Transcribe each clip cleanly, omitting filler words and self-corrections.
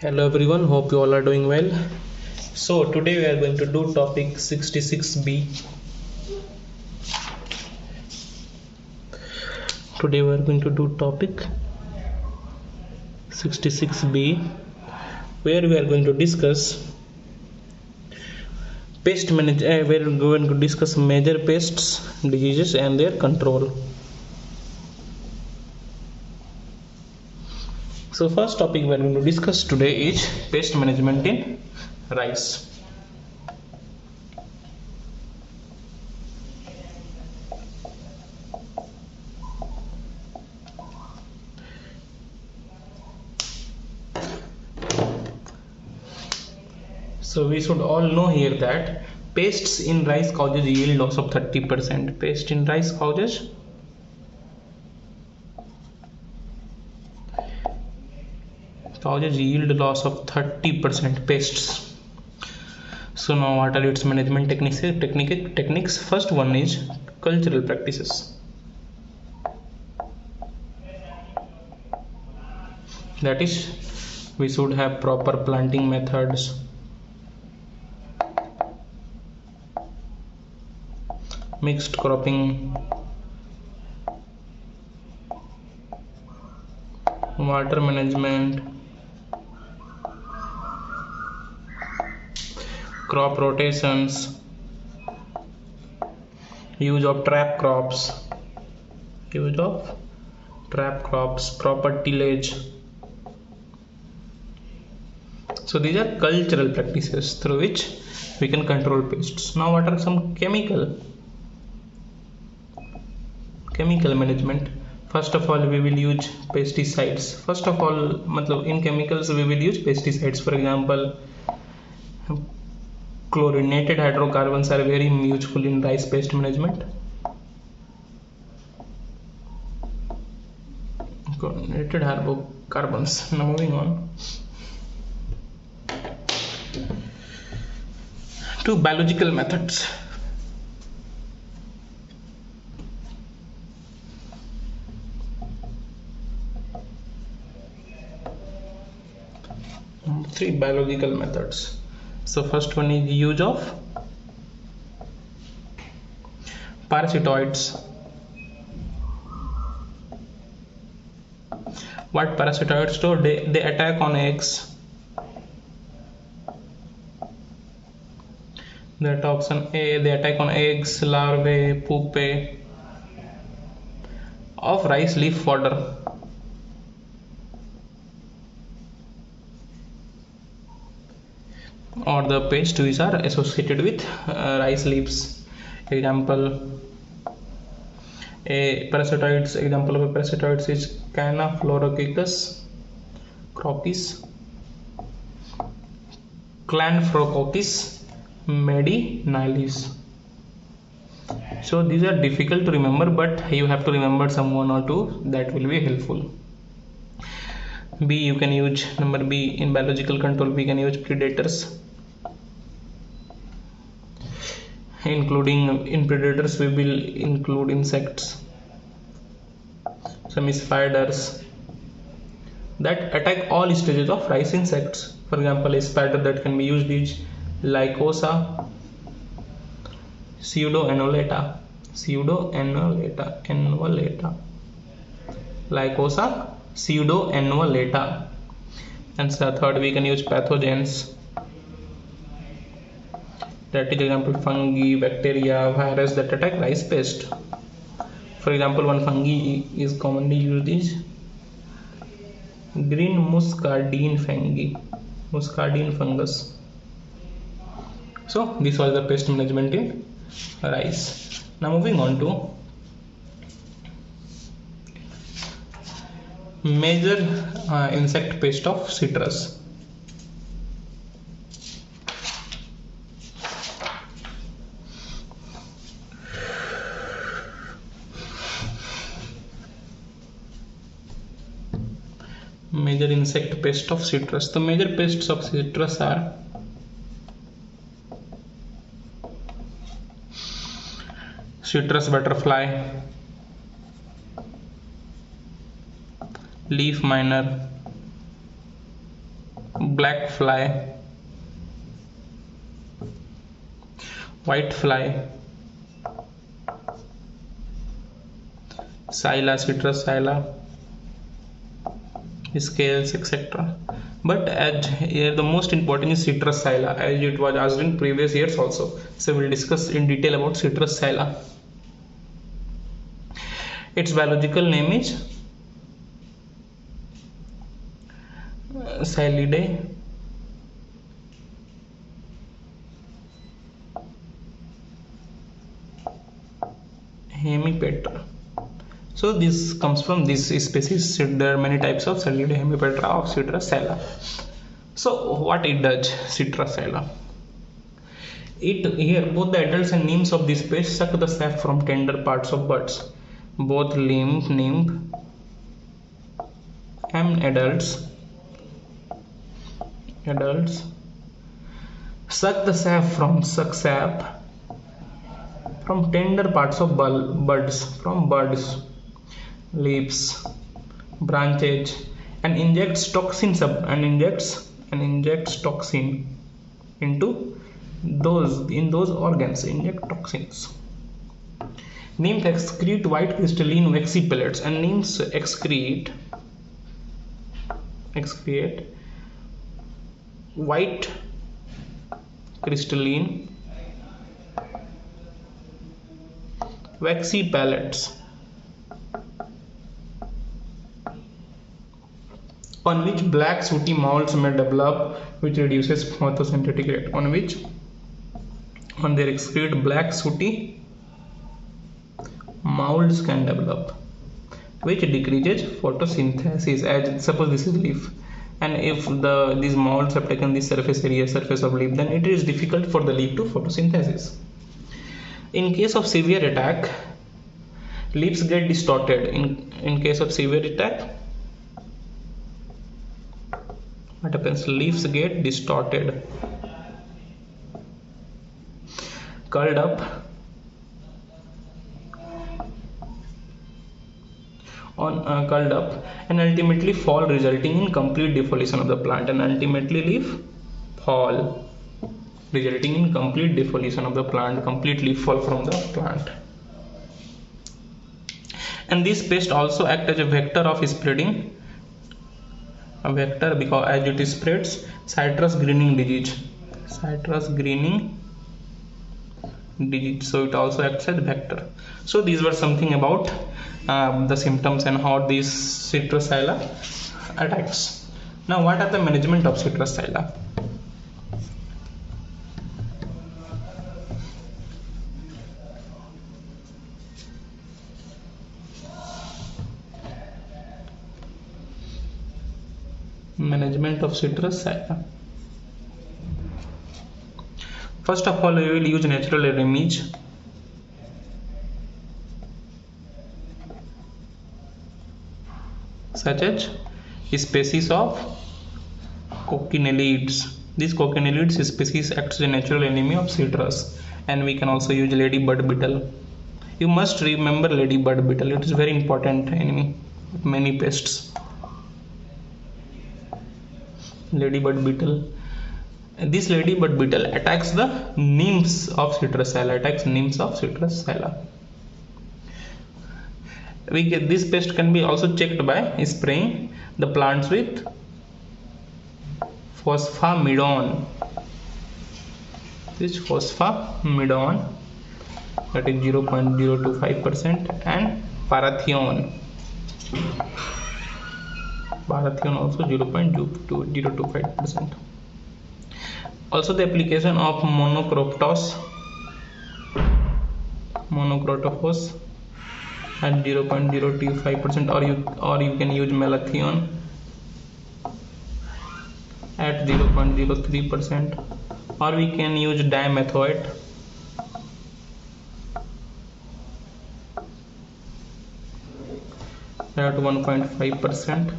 Hello everyone, hope you all are doing well. So today we are going to do topic 66B. Today we are going to do topic 66B, where we are going to discuss pest management. We are going to discuss major pests, diseases and their control. So first topic we are going to discuss today is pest management in rice. So we should all know here that pests in rice causes yield loss of 30%. Pest in rice causes yield loss of 30% pests. So now what are its management techniques? First one is cultural practices. That is, we should have proper planting methods, mixed cropping, water management, crop rotations, use of trap crops, proper tillage. So these are cultural practices through which we can control pests. Now what are some chemical management? First of all, we will use pesticides. In chemicals we will use pesticides. For example, chlorinated hydrocarbons are very useful in rice pest management. Chlorinated hydrocarbons. Now moving on to biological methods. Three biological methods. So first one is use of parasitoids. What parasitoids do? They attack on eggs. They attack on eggs, larvae, pupae of rice leaf fodder. Or the pests which are associated with rice leaves. Example of a parasitoids is Cyanophlorococcus cropis, Clanphrococcus medinalis. So these are difficult to remember, but you have to remember some one or two, that will be helpful. B, you can use number B in biological control. We can use predators. In predators we will include insects, some spiders that attack all stages of rice insects. For example, a spider that can be used is Lycosa pseudoannulata, Lycosa pseudoannulata. And so third, we can use pathogens. That is example fungi, bacteria, virus that attack rice pest. For example, one fungi is commonly used is green muscardine fungus. So this was the pest management in rice. Now moving on to major insect pest of citrus. Major insect pest of citrus. The major pests of citrus are citrus butterfly, leaf miner, black fly, white fly, scilla, citrus scilla, scales, etc. But as here the most important is citrus scilla, as it was asked in previous years also. So we'll discuss in detail about citrus scilla. Its biological name is Scyllidae hemipetra. So this comes from this species. There are many types of Scyllidae hemipetra of citrus scilla. So what it does, citrus scilla? It here both the adults and nymphs of this pest suck the sap from tender parts of buds. Both nymph and adults suck sap from tender parts of buds, leaves, branches, and injects toxin into those organs. Inject toxins. Nymph excrete white crystalline waxy pellets, and nymphs excrete white crystalline waxy pellets, on which black sooty molds may develop, which reduces photosynthetic rate. On their excrete, black sooty molds can develop, which decreases photosynthesis. As suppose this is leaf, and if these molds have taken this surface of leaf, then it is difficult for the leaf to photosynthesis. In case of severe attack, leaves get distorted. In case of severe attack, what happens? Leaves get distorted, curled up, and ultimately fall, resulting in complete defoliation of the plant. Complete leaf fall from the plant. And this pest also acts as a vector of spreading, because as it spreads citrus greening disease. So it also acts as vector. So these were something about the symptoms and how these citrus scilla attacks. Now what are the management of citrus scilla? First of all, we will use natural remedies such as species of cochinealids. This cochinealids species acts as a natural enemy of citrus, and we can also use ladybird beetle. You must remember ladybird beetle. It is very important enemy of many pests. Ladybird beetle. This ladybird beetle attacks the nymphs of citrus scilla. This pest can be also checked by spraying the plants with phosphomidone. This phosphomidone, that is 0.025%, and parathion also 0.025%. Also the application of monocrotos at 0.025%, or you can use malathion at 0.03%, or we can use dimethoate at 1.5%.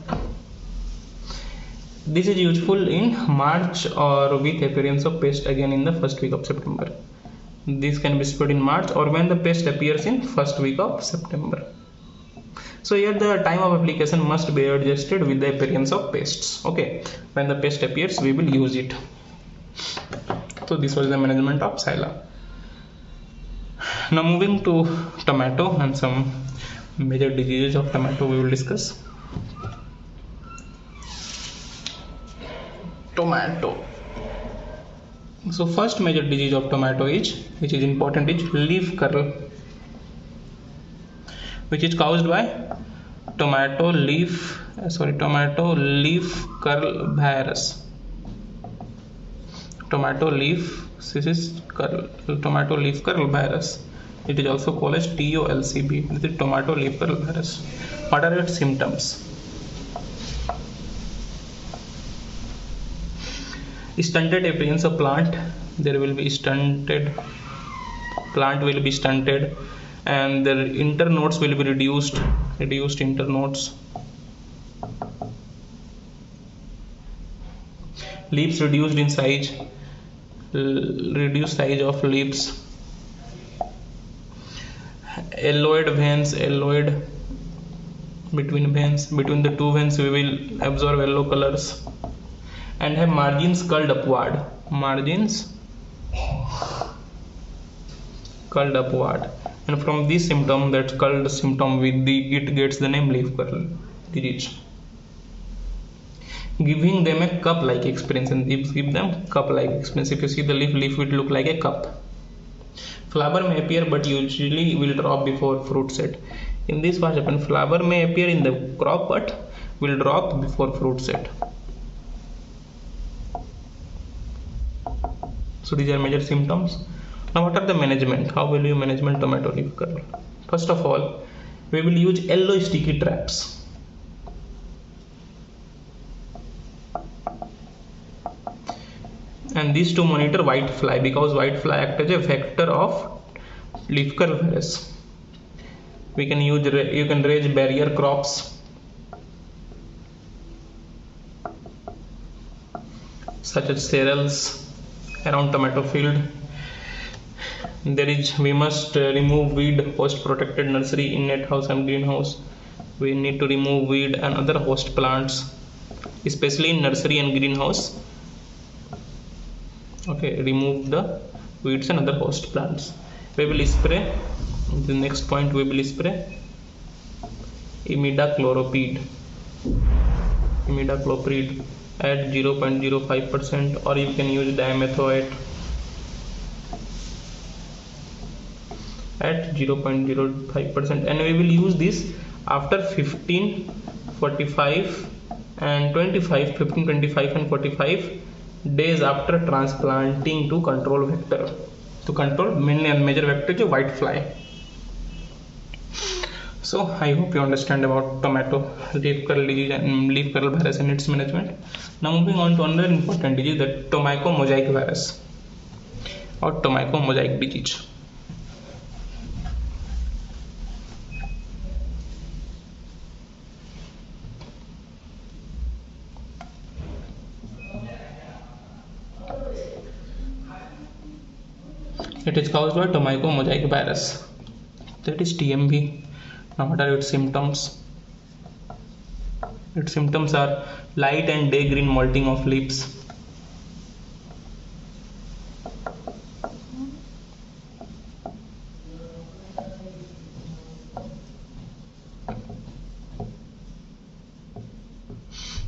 This is useful in March or with appearance of pest again in the first week of September. This can be spread in March or when the pest appears in first week of September. So here the time of application must be adjusted with the appearance of pests. Okay, when the pest appears, we will use it. So this was the management of Psylla. Now moving to tomato and some major diseases of tomato we will discuss. Tomato. So first major disease of tomato is, which is important, is leaf curl, which is caused by tomato leaf curl virus. Tomato leaf curl virus. It is also called as TOLCB. This is tomato leaf curl virus. What are its symptoms? Stunted appearance of plant. There will be stunted. Plant will be stunted, and the internodes will be reduced. Reduced internodes. Leaves reduced in size. Reduced size of leaves. Yelloid veins. Yelloid between the two veins we will absorb yellow colors, and have margins curled upward. And from this symptom, that curled symptom, it gets the name leaf curl disease, giving them a cup-like experience. And give them cup-like experience. If you see the leaf will look like a cup. Flower may appear, but usually will drop before fruit set. In this what happens, flower may appear in the crop but will drop before fruit set. So these are major symptoms. Now what are the management? How will you manage tomato leaf curl? First of all, we will use yellow sticky traps. And these to monitor white fly, because white fly acts as a vector of leaf curl virus. You can raise barrier crops such as cereals around tomato field. We must remove weed, host protected nursery in net house and greenhouse. We need to remove weed and other host plants, especially in nursery and greenhouse. Okay, remove the weeds and other host plants. We will spray. The next point, we will spray imidacloprid at 0.05%, or you can use dimethoate at 0.05%, and we will use this after 15, 45 and 25 and 45 days after transplanting to control vector, to control mainly and major vector is white fly. So I hope you understand about tomato leaf curl disease and leaf curl virus and its management. Now moving on to another important disease, the tobacco mosaic virus or tobacco mosaic disease. It is caused by tobacco mosaic virus, that is TMV. Now what are its symptoms? Its symptoms are light and day green molting of leaves,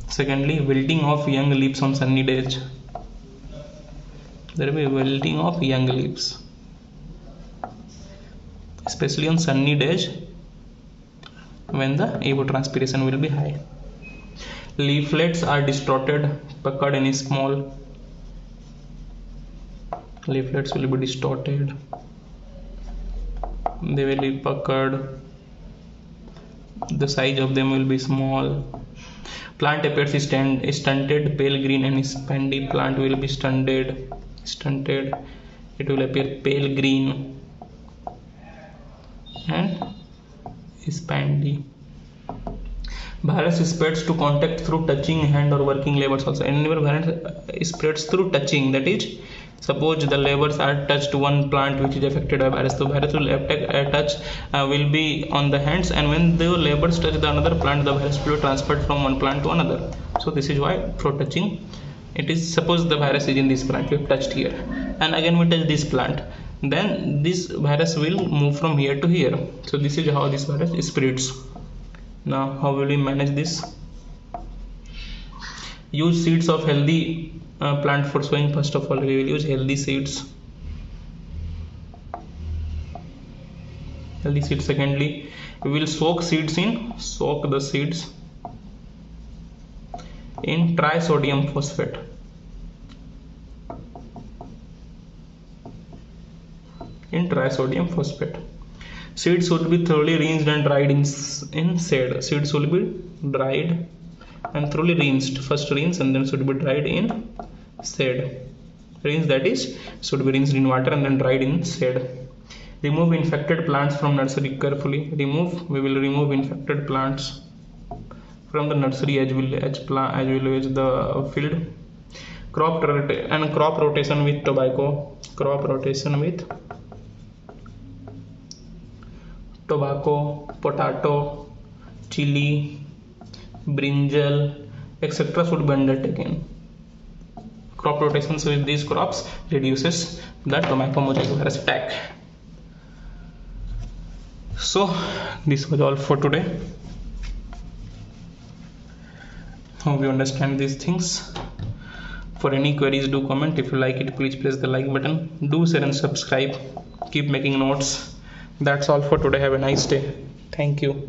secondly, wilting of young leaves on sunny days. There will be wilting of young leaves, especially on sunny days when the evapotranspiration will be high. Leaflets are distorted, puckered and small. Leaflets will be distorted, they will be puckered, the size of them will be small. Plant appears stunted, pale green and spandy. Plant will be stunted, it will appear pale green and spandy. Virus spreads to contact through touching hand or working labors also. And virus spreads through touching, that is Suppose the laborers are touched one plant which is affected by virus, so virus will will be on the hands, and when the laborers touch the another plant, the virus will be transferred from one plant to another. So this is why through touching, it is, suppose the virus is in this plant, we have touched here, and again we touch this plant, then this virus will move from here to here. So this is how this virus spreads. Now how will we manage this? Use seeds of healthy plant for sowing. First of all, we will use healthy seeds. Secondly, we will soak the seeds in trisodium phosphate. Seeds should be thoroughly rinsed and dried in shade. Seeds will be dried and thoroughly rinsed. First rinse and then should be dried in shade. Rinse, that is, should be rinsed in water and then dried in shade. Remove infected plants from nursery carefully. We will remove infected plants from the nursery as well as the field. Crop rotation with tobacco. Potato, chili, brinjal, etc. should be undertaken. Crop rotations with these crops reduces the tobacco mosaic virus attack. So this was all for today. Hope you understand these things. For any queries, do comment. If you like it, please press the like button. Do share and subscribe. Keep making notes. That's all for today. Have a nice day. Thank you.